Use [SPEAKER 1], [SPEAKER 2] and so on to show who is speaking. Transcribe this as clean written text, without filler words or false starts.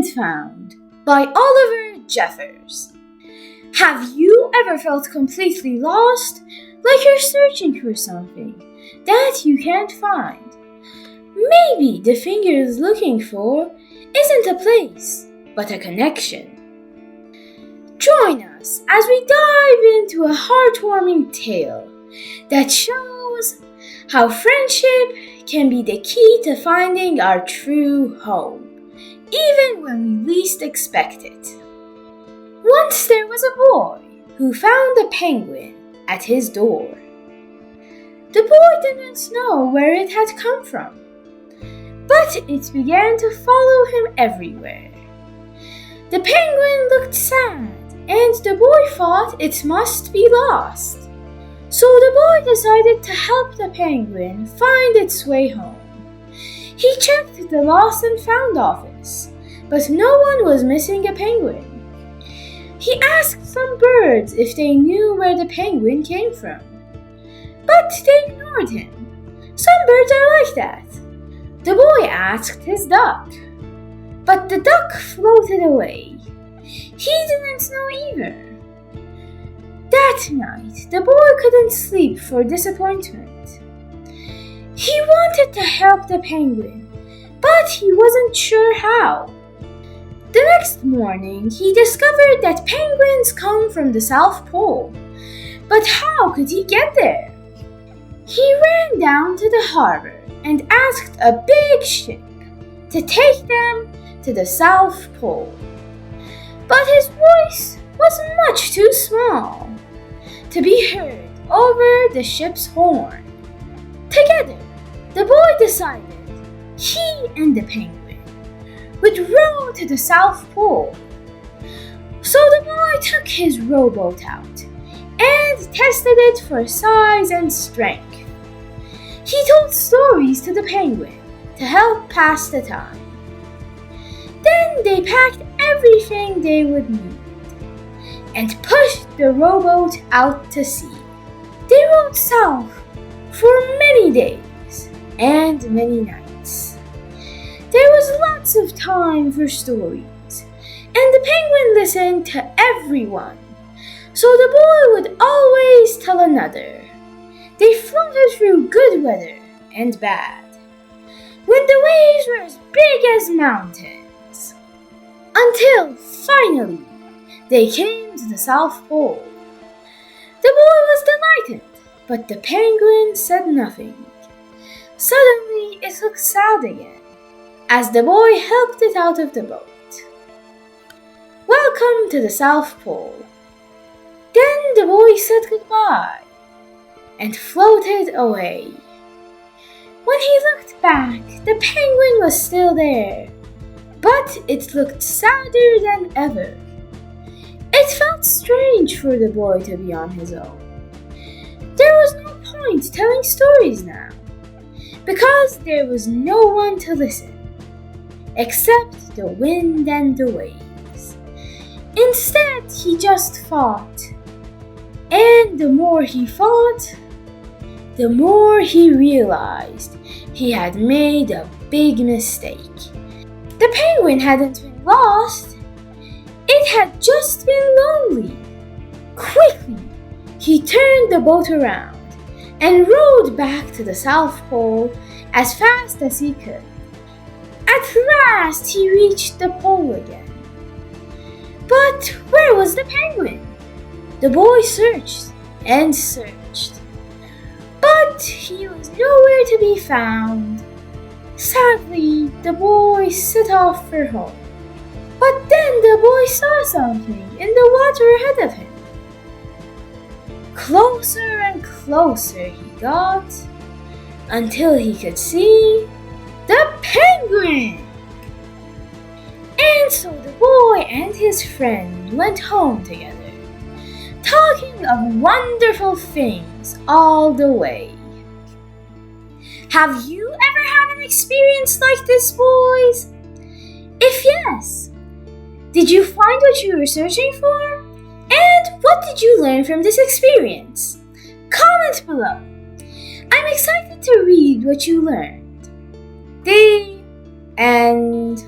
[SPEAKER 1] and Found by Oliver Jeffers. Have you ever felt completely lost, like you're searching for something that you can't find? Maybe the thing you're looking for isn't a place, but a connection. Join us as we dive into a heartwarming tale that shows how friendship can be the key to finding our true home, even when we least expect it. Once there was a boy who found a penguin at his door. The boy didn't know where it had come from, but it began to follow him everywhere. The penguin looked sad, and the boy thought it must be lost. So the boy decided to help the penguin find its way home. He checked the lost and found office, but no one was missing a penguin. He asked some birds if they knew where the penguin came from, but they ignored him. Some birds are like that. The boy asked his duck, but the duck floated away. He didn't know either. That night, the boy couldn't sleep for disappointment. He wanted to help the penguin, but he wasn't sure how. The next morning, he discovered that penguins come from the South Pole. But how could he get there? He ran down to the harbor and asked a big ship to take them to the South Pole. But his voice was much too small to be heard over the ship's horn. Together, the boy decided he and the penguin would row to the South Pole. So the boy took his rowboat out and tested it for size and strength. He told stories to the penguin to help pass the time. Then they packed everything they would need and pushed the rowboat out to sea. They rowed south for many days and many nights. There was lots of time for stories, and the penguin listened to everyone, so the boy would always tell another. They floated through good weather and bad, when the waves were as big as mountains, until finally they came to the South Pole. The boy was delighted, but the penguin said nothing. Suddenly it looked sad again, as the boy helped it out of the boat. Welcome to the South Pole. Then the boy said goodbye and floated away. When he looked back, the penguin was still there, but it looked sadder than ever. It felt strange for the boy to be on his own. There was no point telling stories now, because there was no one to listen, except the wind and the waves. Instead, he just fought. And the more he fought, the more he realized he had made a big mistake. The penguin hadn't been lost. It had just been lonely. Quickly, he turned the boat around and rowed back to the South Pole as fast as he could. At last, he reached the pole again. But where was the penguin? The boy searched and searched, but he was nowhere to be found. Sadly, the boy set off for home. But then the boy saw something in the water ahead of him. Closer and closer he got, until he could see the penguin! And so the boy and his friend went home together, talking of wonderful things all the way. Have you ever had an experience like this, boys? If yes, did you find what you were searching for? And what did you learn from this experience? Comment below. I'm excited to read what you learned. The end.